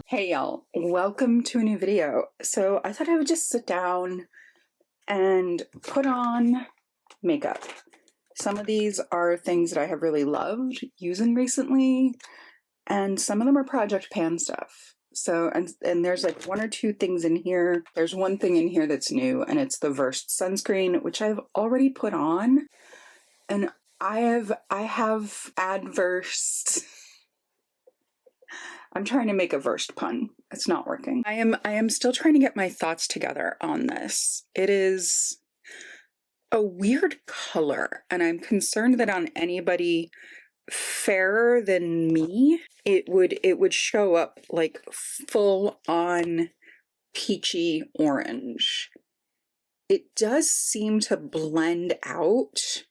Hey y'all, welcome to a new video. So I thought I would just sit down and put on makeup. Some of these are things that I have really loved using recently, and some of them are Project Pan stuff. So, and there's like one or two things in here. There's one thing in here that's new, and it's the Versed sunscreen, which I've already put on, and I have adverse. I'm trying to make a versed pun. It's not working. I am still trying to get my thoughts together on this. It is a weird color, and I'm concerned that on anybody fairer than me, it would show up like full on peachy orange. It does seem to blend out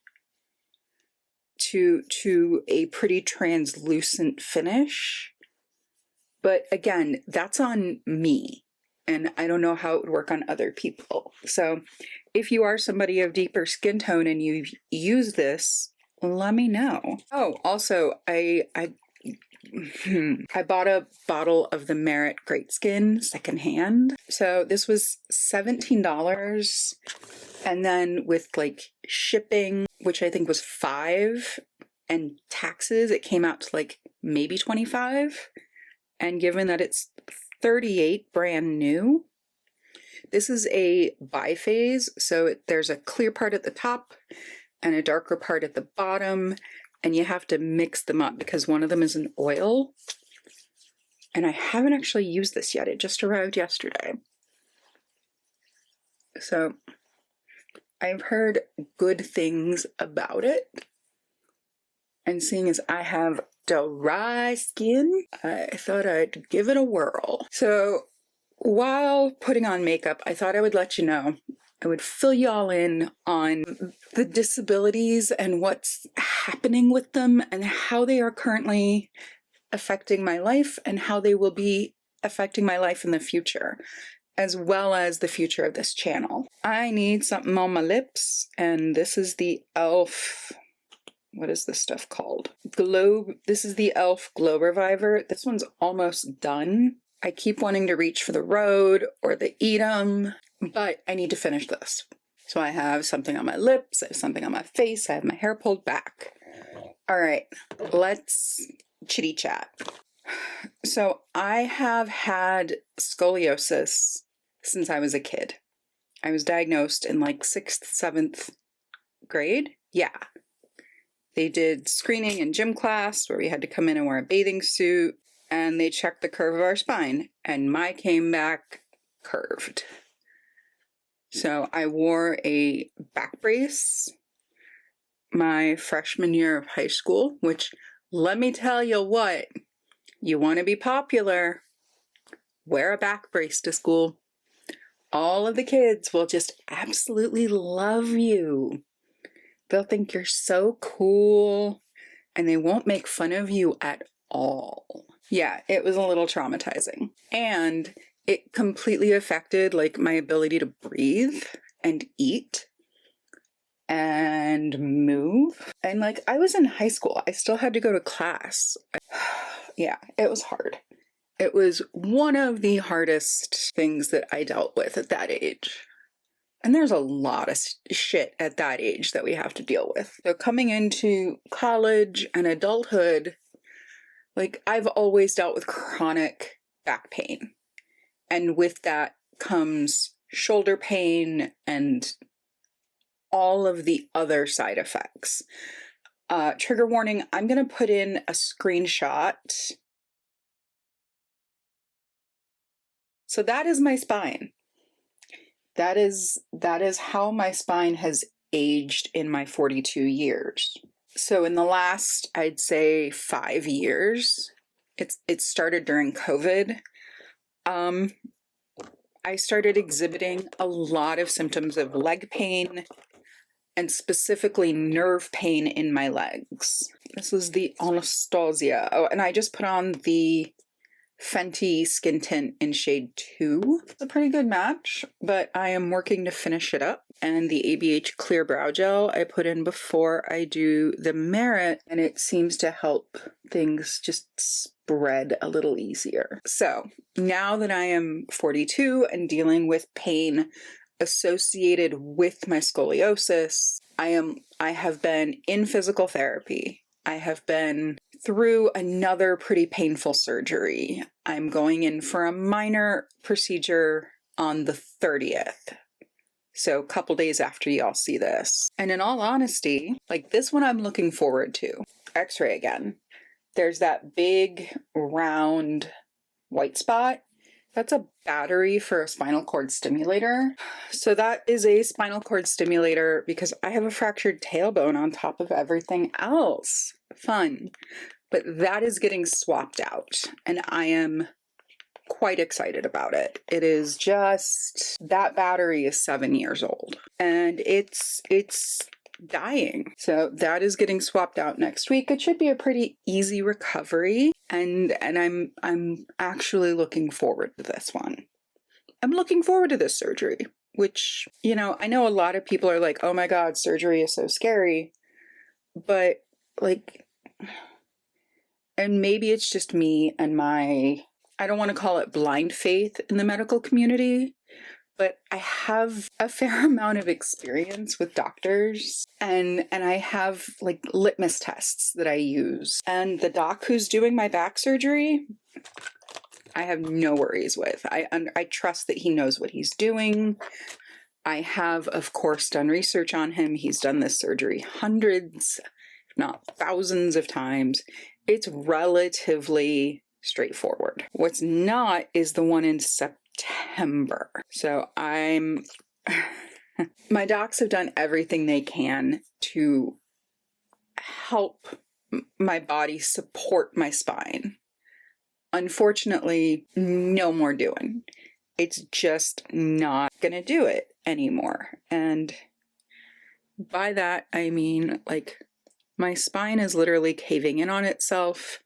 to a pretty translucent finish. But again, that's on me, and I don't know how it would work on other people. So if you are somebody of deeper skin tone and you use this, let me know. Oh, also, I bought a bottle of the Merit Great Skin secondhand. So this was $17, and then with like shipping, which I think was $5, and taxes, it came out to like maybe $25. And given that it's $38 brand new, this is a biphase, so there's a clear part at the top and a darker part at the bottom, and you have to mix them up because one of them is an oil. And I haven't actually used this yet. It just arrived yesterday. So I've heard good things about it. And seeing as I have dry skin, I thought I'd give it a whirl. So while putting on makeup, I thought I would let you know, I would fill you all in on the disabilities and what's happening with them and how they are currently affecting my life and how they will be affecting my life in the future, as well as the future of this channel. I need something on my lips, and this is the e.l.f. What is this stuff called? This is the e.l.f. Glow Reviver. This one's almost done. I keep wanting to reach for the Rhode or the Edam, but I need to finish this. So I have something on my lips, I have something on my face, I have my hair pulled back. All right, let's chitty chat. So I have had scoliosis since I was a kid. I was diagnosed in like 6th, 7th grade. Yeah. They did screening in gym class where we had to come in and wear a bathing suit, and they checked the curve of our spine, and mine came back curved. So I wore a back brace my freshman year of high school, which, let me tell you what, you want to be popular, wear a back brace to school. All of the kids will just absolutely love you. They'll think you're so cool, and they won't make fun of you at all. Yeah, it was a little traumatizing. And it completely affected like my ability to breathe and eat and move. And like, I was in high school. I still had to go to class. Yeah, it was hard. It was one of the hardest things that I dealt with at that age. And there's a lot of shit at that age that we have to deal with. So coming into college and adulthood, like, I've always dealt with chronic back pain. And with that comes shoulder pain and all of the other side effects. Trigger warning, I'm going to put in a screenshot. So that is my spine. That is how my spine has aged in my 42 years. So in the last, I'd say 5 years, it started during COVID. I started exhibiting a lot of symptoms of leg pain and specifically nerve pain in my legs. This is the anesthesia. Oh, and I just put on the Fenty skin tint in shade 2. It's a pretty good match, but I am working to finish it up. And the ABH Clear Brow Gel I put in before I do the Merit, and it seems to help things just spread a little easier. So now that I am 42 and dealing with pain associated with my scoliosis, I have been in physical therapy. I have been through another pretty painful surgery. I'm going in for a minor procedure on the 30th. So a couple days after y'all see this. And in all honesty, like this one I'm looking forward to. X-ray again. There's that big round white spot. That's a battery for a spinal cord stimulator. So that is a spinal cord stimulator because I have a fractured tailbone on top of everything else. Fun. But that is getting swapped out, and I am quite excited about it. It is just, that battery is 7 years old, and it's dying. So that is getting swapped out next week. It should be a pretty easy recovery, and I'm actually looking forward to this one. I'm looking forward to this surgery, which, you know, I know a lot of people are like, oh my God, surgery is so scary, but like, and maybe it's just me and my, I don't want to call it blind faith in the medical community, but I have a fair amount of experience with doctors, and I have like litmus tests that I use. And the doc who's doing my back surgery, I have no worries with. I trust that he knows what he's doing. I have, of course, done research on him. He's done this surgery hundreds, if not thousands of times. It's relatively straightforward. What's not is the one in September. So my docs have done everything they can to help my body support my spine. Unfortunately, no more doing. It's just not gonna do it anymore. And by that, I mean, like, my spine is literally caving in on itself,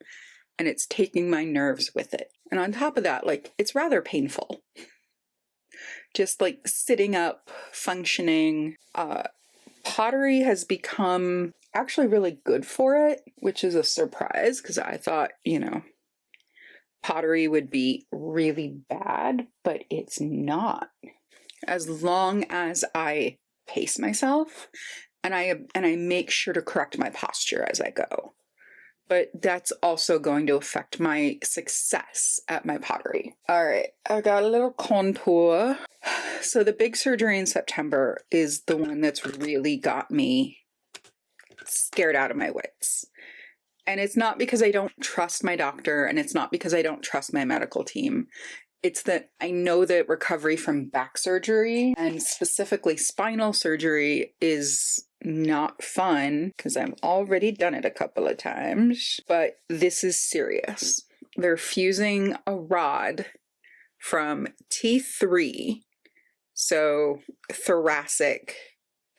and it's taking my nerves with it. And on top of that, like, it's rather painful. Just like sitting up, functioning. Pottery has become actually really good for it, which is a surprise because I thought, you know, pottery would be really bad, but it's not. As long as I pace myself and I make sure to correct my posture as I go. But that's also going to affect my success at my pottery. All right, I got a little contour. So the big surgery in September is the one that's really got me scared out of my wits. And it's not because I don't trust my doctor, and it's not because I don't trust my medical team. It's that I know that recovery from back surgery, and specifically spinal surgery, is not fun because I've already done it a couple of times, but this is serious. They're fusing a rod from T3, so thoracic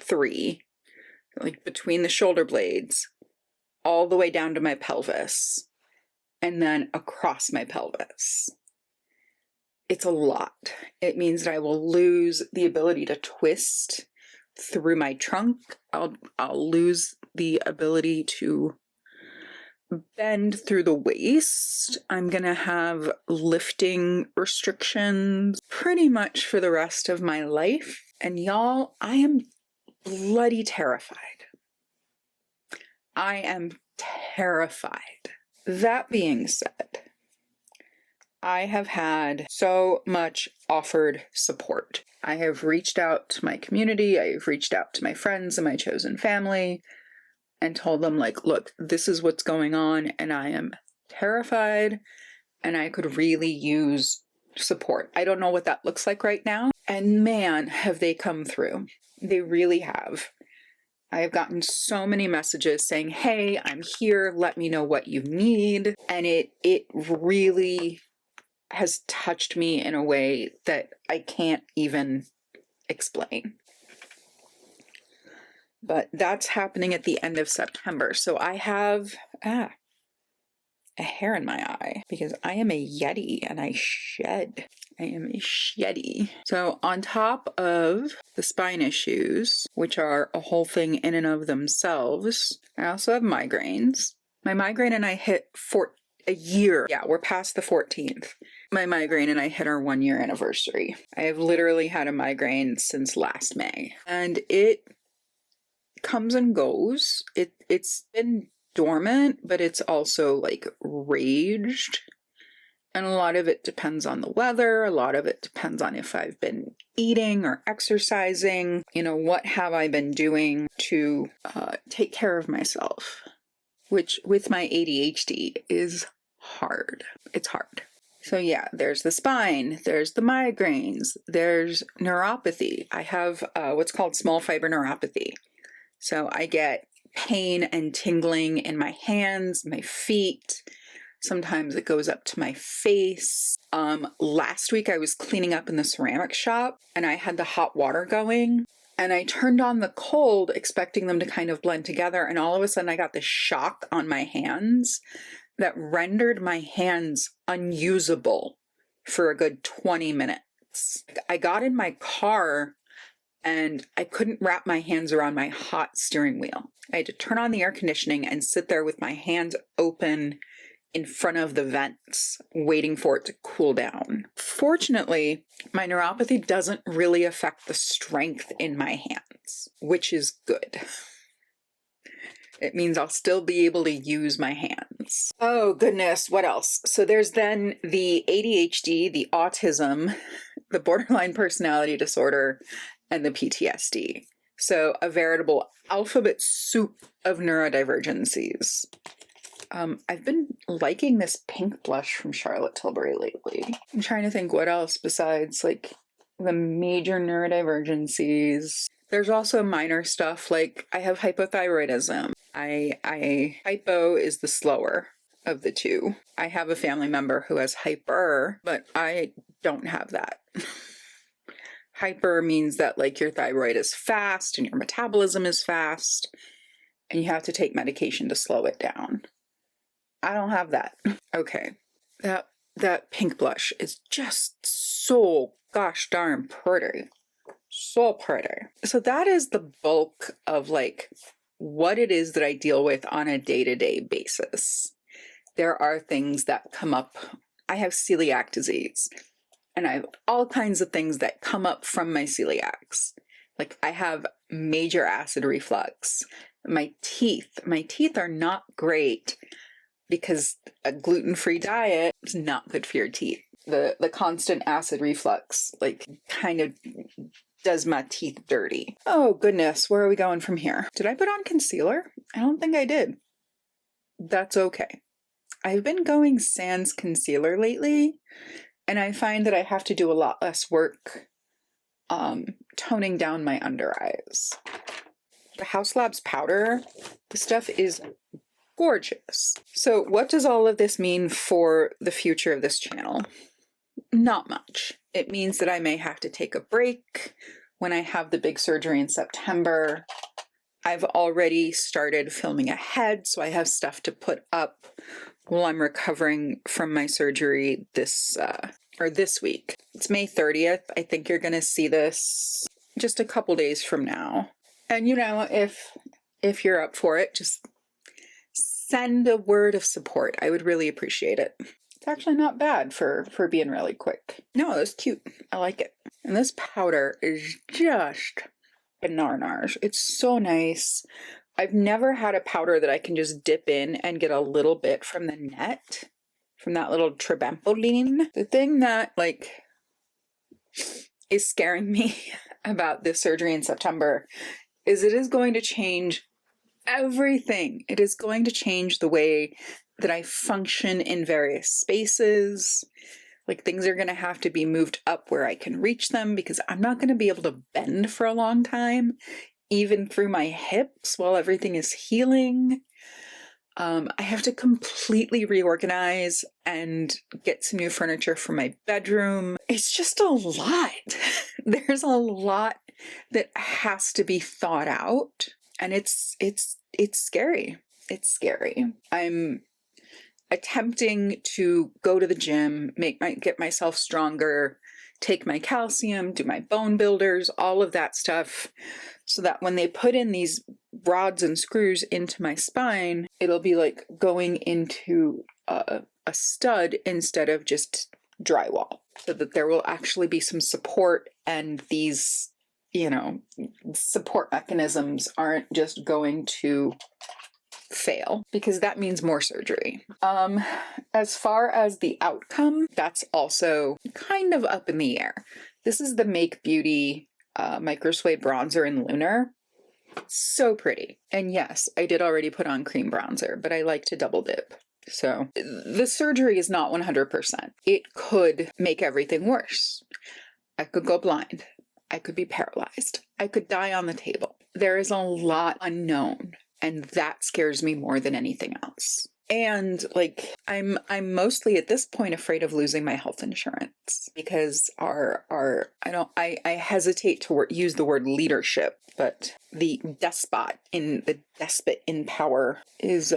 3, like between the shoulder blades, all the way down to my pelvis, and then across my pelvis. It's a lot. It means that I will lose the ability to twist through my trunk. I'll lose the ability to bend through the waist. I'm gonna have lifting restrictions pretty much for the rest of my life. And y'all, I am bloody terrified. I am terrified. That being said, I have had so much offered support. I have reached out to my community, I've reached out to my friends and my chosen family and told them, like, look, this is what's going on and I am terrified and I could really use support. I don't know what that looks like right now. And man, have they come through. They really have. I have gotten so many messages saying, hey, I'm here, let me know what you need. And it really has touched me in a way that I can't even explain. But that's happening at the end of September. So I have, a hair in my eye because I am a Yeti and I shed. I am a sheddy. So on top of the spine issues, which are a whole thing in and of themselves, I also have migraines. My migraine and I hit for a year. Yeah, we're past the 14th. My migraine and I hit our 1-year anniversary. I have literally had a migraine since last May. And it comes and goes. It's been dormant, but it's also like raged. And a lot of it depends on the weather. A lot of it depends on if I've been eating or exercising. You know, what have I been doing to take care of myself? Which with my ADHD is hard. It's hard. So yeah, there's the spine, there's the migraines, there's neuropathy. I have what's called small fiber neuropathy. So I get pain and tingling in my hands, my feet. Sometimes it goes up to my face. Last week I was cleaning up in the ceramic shop and I had the hot water going. And I turned on the cold, expecting them to kind of blend together. And all of a sudden I got this shock on my hands that rendered my hands unusable for a good 20 minutes. I got in my car and I couldn't wrap my hands around my hot steering wheel. I had to turn on the air conditioning and sit there with my hands open in front of the vents, waiting for it to cool down. Fortunately, my neuropathy doesn't really affect the strength in my hands, which is good. It means I'll still be able to use my hands. Oh goodness, what else? So there's then the ADHD, the autism, the borderline personality disorder, and the PTSD. So a veritable alphabet soup of neurodivergencies. I've been liking this pink blush from Charlotte Tilbury lately. I'm trying to think what else besides like the major neurodivergencies. There's also minor stuff like I have hypothyroidism. Hypo is the slower of the two. I have a family member who has hyper, but I don't have that. Hyper means that like your thyroid is fast and your metabolism is fast and you have to take medication to slow it down. I don't have that. Okay. That pink blush is just so gosh darn pretty. So pretty. So that is the bulk of like what it is that I deal with on a day-to-day basis. There are things that come up. I have celiac disease and I have all kinds of things that come up from my celiacs. Like I have major acid reflux. My teeth are not great because a gluten-free diet is not good for your teeth. The constant acid reflux like kind of does my teeth dirty. Oh goodness, where are we going from here? Did I put on concealer? I don't think I did. That's okay. I've been going sans concealer lately, and I find that I have to do a lot less work toning down my under eyes. The House Labs powder, the stuff is gorgeous. So what does all of this mean for the future of this channel? Not much. It means that I may have to take a break when I have the big surgery in September. I've already started filming ahead, so I have stuff to put up while I'm recovering from my surgery this week. It's May 30th. I think you're going to see this just a couple days from now. And you know, if you're up for it, just send a word of support. I would really appreciate it. It's actually not bad for being really quick. No, it's cute. I like it. And this powder is just bananas. It's so nice. I've never had a powder that I can just dip in and get a little bit from the net, from that little trimpoline. The thing that like is scaring me about this surgery in September is it is going to change everything. It is going to change the way that I function in various spaces. Like things are going to have to be moved up where I can reach them because I'm not going to be able to bend for a long time, even through my hips while everything is healing. I have to completely reorganize and get some new furniture for my bedroom. It's just a lot. There's a lot that has to be thought out, and it's scary. It's scary. I'm attempting to go to the gym, get myself stronger, take my calcium, do my bone builders, all of that stuff, so that when they put in these rods and screws into my spine, it'll be like going into a stud instead of just drywall, so that there will actually be some support, and these, support mechanisms aren't just going to fail, because that means more surgery. As far as the outcome, that's also kind of up in the air. This is the Make Beauty Micro Suede Bronzer in Lunar. So pretty. And yes, I did already put on cream bronzer, but I like to double dip. So the surgery is not 100%. It could make everything worse. I could go blind. I could be paralyzed. I could die on the table. There is a lot unknown, and that scares me more than anything else. And like, I'm mostly at this point afraid of losing my health insurance, because I hesitate to use the word leadership, but the despot in power is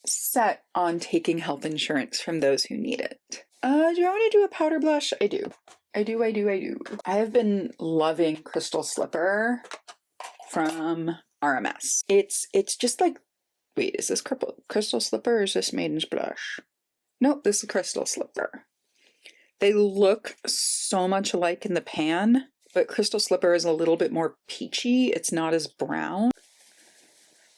set on taking health insurance from those who need it. Do you want to do a powder blush? I do. I have been loving Crystal Slipper from RMS. It's just like, wait, is this Crystal Slipper or is this Maiden's Blush? Nope, this is Crystal Slipper. They look so much alike in the pan, but Crystal Slipper is a little bit more peachy. It's not as brown.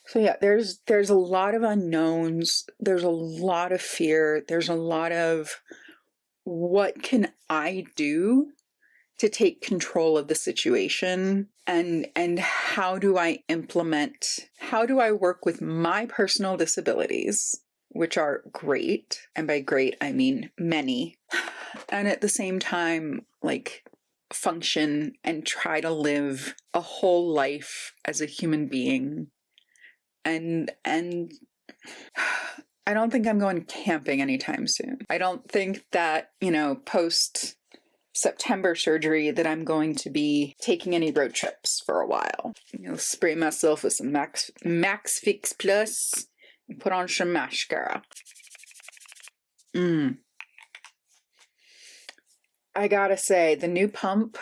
So yeah, there's a lot of unknowns. There's a lot of fear. There's a lot of, what can I do to take control of the situation, and how do I work with my personal disabilities, which are great, and by great I mean many, and at the same time like function and try to live a whole life as a human being. And I don't think I'm going camping anytime soon. I don't think that, post September surgery that I'm going to be taking any road trips for a while. Spray myself with some Max Fix Plus and put on some mascara. I gotta say, the new pump,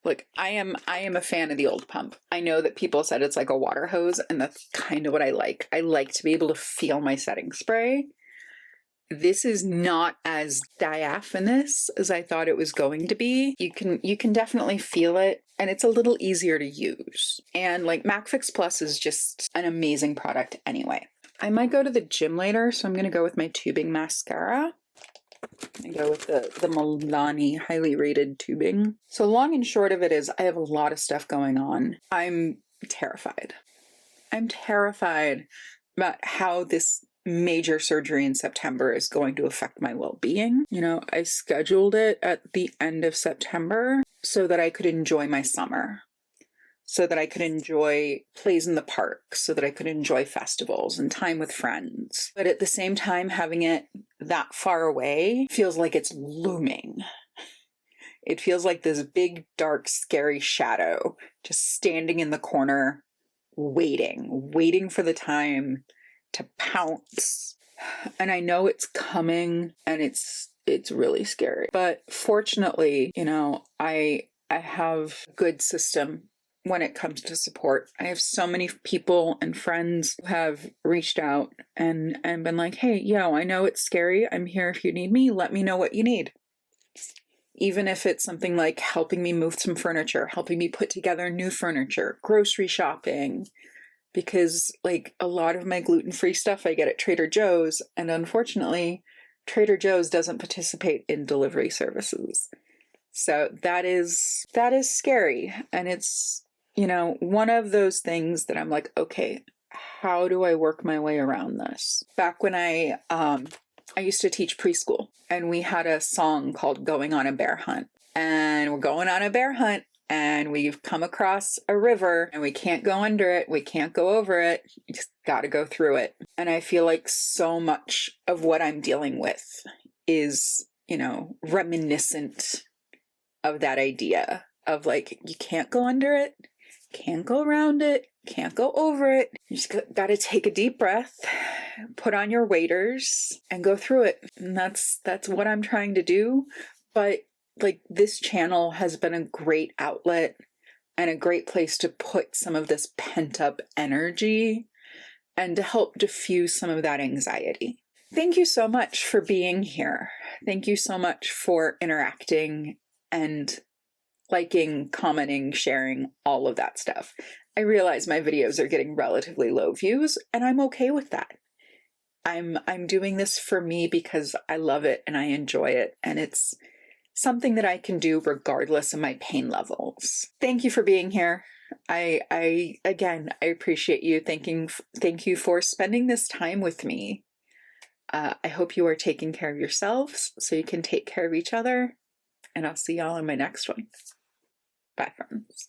look, I am a fan of the old pump. I know that people said it's like a water hose, and that's kind of what I like. I like to be able to feel my setting spray. This is not as diaphanous as I thought it was going to be. You can definitely feel it, and it's a little easier to use. And like MacFix Plus is just an amazing product anyway. I might go to the gym later, so I'm going to go with my tubing mascara. I go with the Milani highly rated tubing. So long and short of it is, I have a lot of stuff going on. I'm terrified. I'm terrified about how this major surgery in September is going to affect my well-being. I scheduled it at the end of September so that I could enjoy my summer, so that I could enjoy plays in the park, so that I could enjoy festivals and time with friends. But at the same time, having it that far away feels like it's looming. It feels like this big, dark, scary shadow just standing in the corner, waiting for the time to pounce. And I know it's coming, and it's really scary. But fortunately, I have a good system when it comes to support. I have so many people and friends who have reached out and been like, hey, I know it's scary. I'm here if you need me. Let me know what you need. Even if it's something like helping me move some furniture, helping me put together new furniture, grocery shopping, because like a lot of my gluten-free stuff I get at Trader Joe's, and unfortunately Trader Joe's doesn't participate in delivery services. So that is scary. And it's, one of those things that I'm like, okay, how do I work my way around this? Back when I used to teach preschool, and we had a song called Going on a Bear Hunt. And we're going on a bear hunt, and we've come across a river, and we can't go under it. We can't go over it. You just got to go through it. And I feel like so much of what I'm dealing with is, reminiscent of that idea of like, you can't go under it, can't go around it, can't go over it. You just got to take a deep breath, put on your waders and go through it. And that's what I'm trying to do. But like, this channel has been a great outlet and a great place to put some of this pent-up energy and to help diffuse some of that anxiety. Thank you so much for being here. Thank you so much for interacting and liking, commenting, sharing, all of that stuff. I realize my videos are getting relatively low views, and I'm okay with that. I'm doing this for me because I love it and I enjoy it, and it's something that I can do regardless of my pain levels. Thank you for being here. I appreciate you. Thank you for spending this time with me. I hope you are taking care of yourselves so you can take care of each other, and I'll see y'all in my next one. Bye, friends.